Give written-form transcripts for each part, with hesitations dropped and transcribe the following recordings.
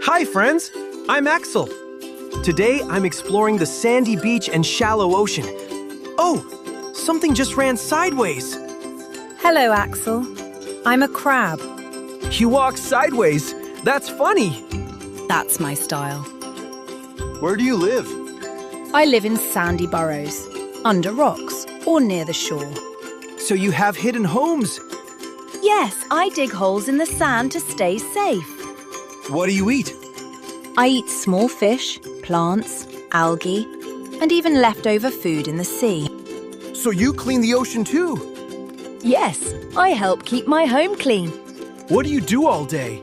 Hi, friends. I'm Axel. Today, I'm exploring the sandy beach and shallow ocean. Oh, something just ran sideways. Hello, Axel. I'm a crab. You walk sideways. That's funny. That's my style. Where do you live? I live in sandy burrows, under rocks or near the shore. So you have hidden homes. Yes, I dig holes in the sand to stay safe. What do you eat? I eat small fish, plants, algae, and even leftover food in the sea. So you clean the ocean too. Yes, I help keep my home clean. What do you do all day?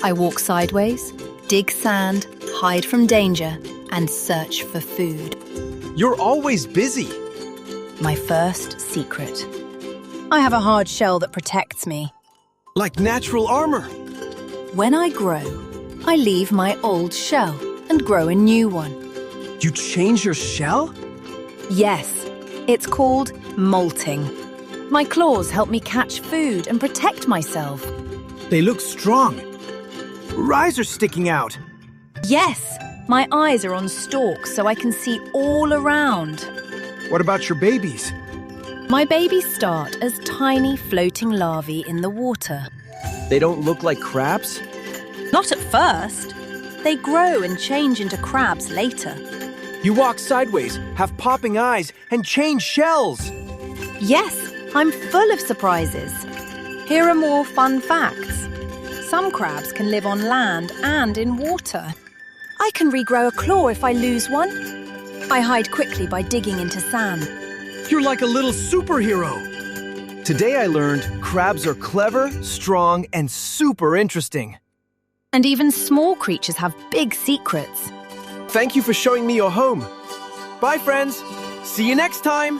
I walk sideways, dig sand, hide from danger, and search for food. You're always busy. My first secret. I have a hard shell that protects me. Like natural armor. When I grow, I leave my old shell and grow a new one. You change your shell? Yes, it's called molting. My claws help me catch food and protect myself. They look strong. Eyes are sticking out. Yes, my eyes are on stalks so I can see all around. What about your babies? My babies start as tiny floating larvae in the water. They don't look like crabs? Not at first. They grow and change into crabs later. You walk sideways, have popping eyes, and change shells. Yes, I'm full of surprises. Here are more fun facts. Some crabs can live on land and in water. I can regrow a claw if I lose one. I hide quickly by digging into sand. You're like a little superhero. Today I learned crabs are clever, strong, and super interesting. And even small creatures have big secrets. Thank you for showing me your home. Bye, friends. See you next time.